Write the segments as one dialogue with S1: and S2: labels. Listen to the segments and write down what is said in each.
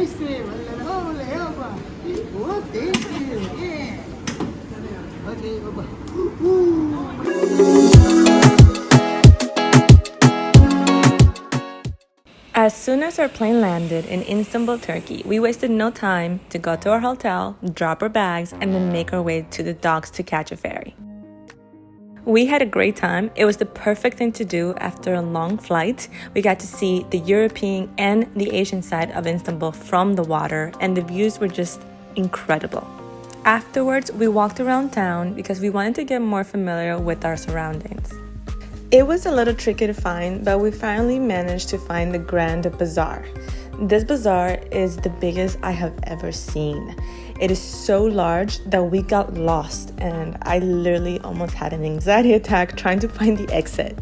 S1: ice cream. Oh, thank you. Yeah. Okay, bye-bye.
S2: As soon as our plane landed in Istanbul, Turkey, we wasted no time to go to our hotel, drop our bags, and then make our way to the docks to catch a ferry. We had a great time. It was the perfect thing to do after a long flight. We got to see the European and the Asian side of Istanbul from the water, and the views were just incredible. Afterwards, we walked around town because we wanted to get more familiar with our surroundings. It was a little tricky to find, but we finally managed to find the Grand Bazaar. This bazaar is the biggest I have ever seen. It is so large that we got lost, and I literally almost had an anxiety attack trying to find the exit.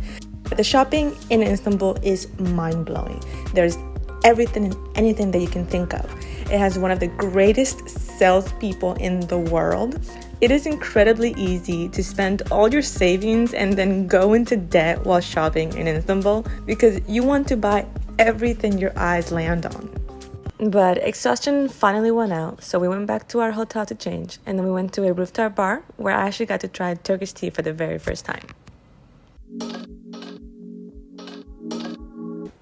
S2: The shopping in Istanbul is mind-blowing. There's everything and anything that you can think of. It has one of the greatest salespeople in the world. It is incredibly easy to spend all your savings and then go into debt while shopping in Istanbul because you want to buy everything your eyes land on. But exhaustion finally went out, so we went back to our hotel to change, and then we went to a rooftop bar where I actually got to try Turkish tea for the very first time.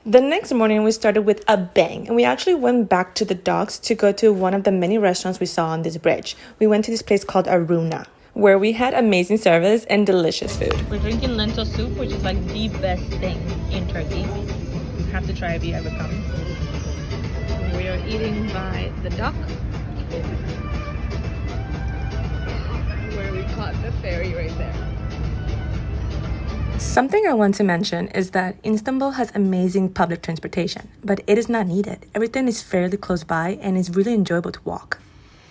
S2: The next morning, we started with a bang, and we actually went back to the docks to go to one of the many restaurants we saw on this bridge. We went to this place called Aruna, where we had amazing service and delicious food. We're drinking lentil soup, which is like the best thing in Turkey. You have to try if you ever come. We are eating by the dock, where we caught the ferry right there. Something I want to mention is that Istanbul has amazing public transportation, but it is not needed. Everything is fairly close by and is really enjoyable to walk.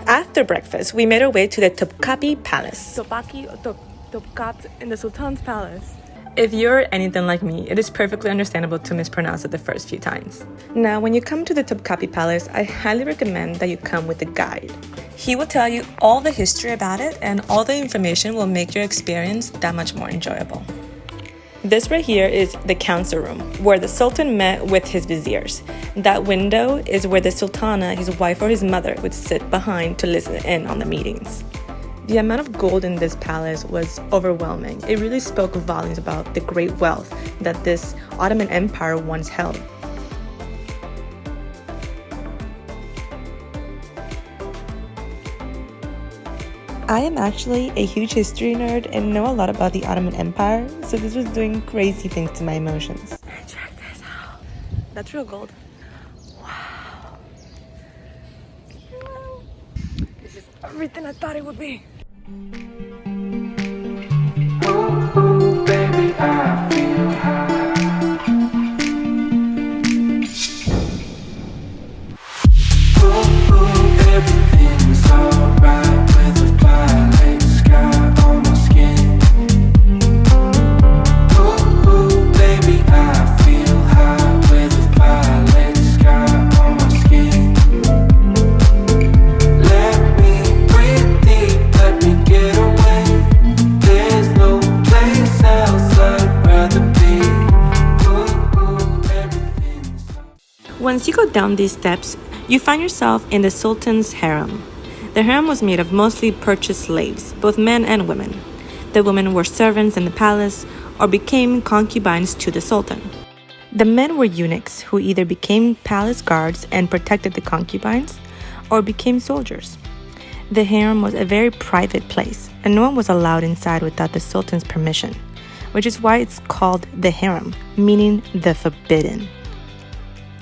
S2: After breakfast, we made our way to the Topkapi Palace. Topkapi in the Sultan's Palace. If you're anything like me, it is perfectly understandable to mispronounce it the first few times. Now, when you come to the Topkapi Palace, I highly recommend that you come with a guide. He will tell you all the history about it, and all the information will make your experience that much more enjoyable. This right here is the council room, where the Sultan met with his viziers. That window is where the Sultana, his wife or his mother, would sit behind to listen in on the meetings. The amount of gold in this palace was overwhelming. It really spoke volumes about the great wealth that this Ottoman Empire once held. I am actually a huge history nerd and know a lot about the Ottoman Empire, so this was doing crazy things to my emotions. Check this out. That's real gold. Wow. This is everything I thought it would be.
S3: Ooh, baby, I feel high. Ooh, everything's alright with a violet sky on my skin. Ooh, baby, I feel high with a violet sky on my skin. Let me breathe deep, let me get away. There's no place else I'd rather be. Ooh, everything's alright.
S2: Once you go down these steps, you find yourself in the Sultan's harem. The harem was made of mostly purchased slaves, both men and women. The women were servants in the palace or became concubines to the Sultan. The men were eunuchs who either became palace guards and protected the concubines or became soldiers. The harem was a very private place, and no one was allowed inside without the Sultan's permission, which is why it's called the harem, meaning the forbidden.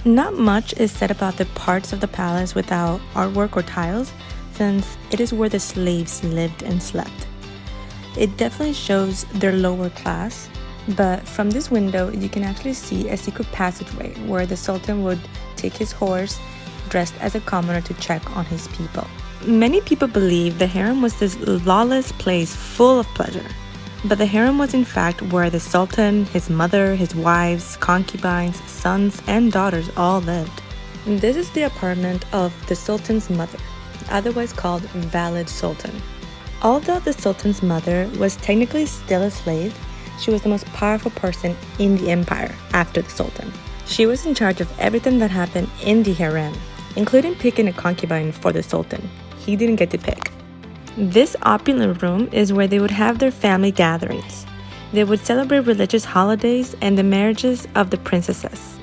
S2: Not much is said about the parts of the palace without artwork or tiles, since it is where the slaves lived and slept. It definitely shows their lower class, but from this window you can actually see a secret passageway where the Sultan would take his horse dressed as a commoner to check on his people. Many people believe the harem was this lawless place full of pleasure. But the harem was in fact where the Sultan, his mother, his wives, concubines, sons, and daughters all lived. This is the apartment of the Sultan's mother, otherwise called Valid Sultan. Although the Sultan's mother was technically still a slave, she was the most powerful person in the empire after the Sultan. She was in charge of everything that happened in the harem, including picking a concubine for the Sultan. He didn't get to pick. This opulent room is where they would have their family gatherings. They would celebrate religious holidays and the marriages of the princesses.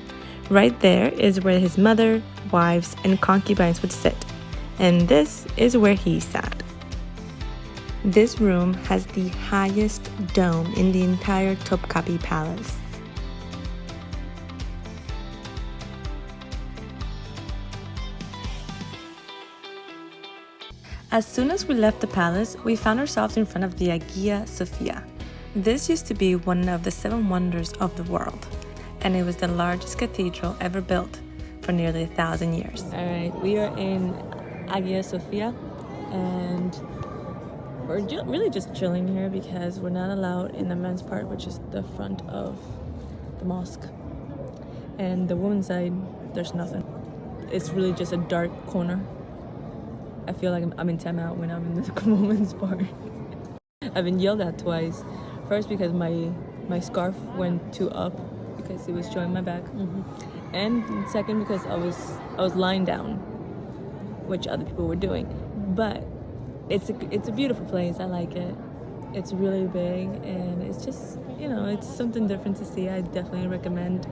S2: Right there is where his mother, wives, and concubines would sit, and this is where he sat. This room has the highest dome in the entire Topkapi Palace. As soon as we left the palace, we found ourselves in front of the Hagia Sophia. This used to be one of the 7 wonders of the world, and it was the largest cathedral ever built for nearly 1,000 years. All right, we are in Hagia Sophia, and we're really just chilling here because we're not allowed in the men's part, which is the front of the mosque. And the women's side, there's nothing. It's really just a dark corner. I feel like I'm in timeout when I'm in the women's part. I've been yelled at twice. First because my scarf went too up because it was showing my back. And second because I was lying down, which other people were doing. But it's a beautiful place. I like it. It's really big, and it's just, it's something different to see. I definitely recommend.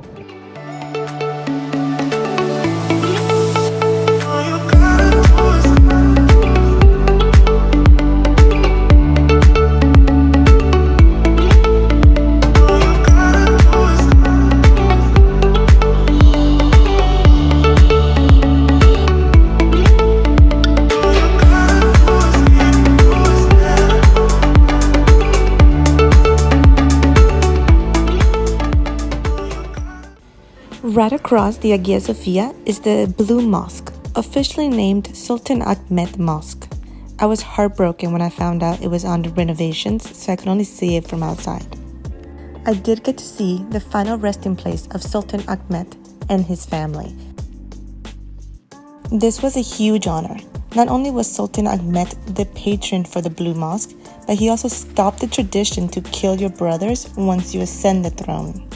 S2: Right across the Hagia Sophia is the Blue Mosque, officially named Sultan Ahmet Mosque. I was heartbroken when I found out it was under renovations, so I could only see it from outside. I did get to see the final resting place of Sultan Ahmet and his family. This was a huge honor. Not only was Sultan Ahmet the patron for the Blue Mosque, but he also stopped the tradition to kill your brothers once you ascend the throne.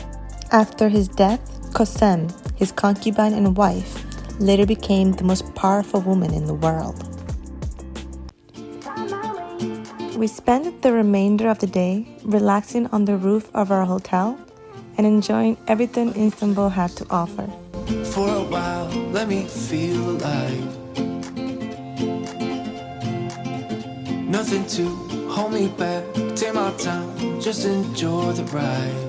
S2: After his death, Kosem, his concubine and wife, later became the most powerful woman in the world. We spent the remainder of the day relaxing on the roof of our hotel and enjoying everything Istanbul had to offer.
S3: For a while, let me feel alive. Nothing to hold me back. Take my time, just enjoy the ride.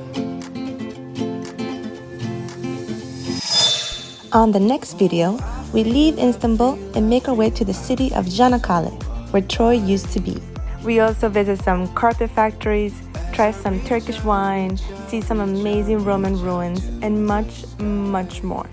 S2: On the next video, we leave Istanbul and make our way to the city of Çanakkale, where Troy used to be. We also visit some carpet factories, try some Turkish wine, see some amazing Roman ruins, and much, much more.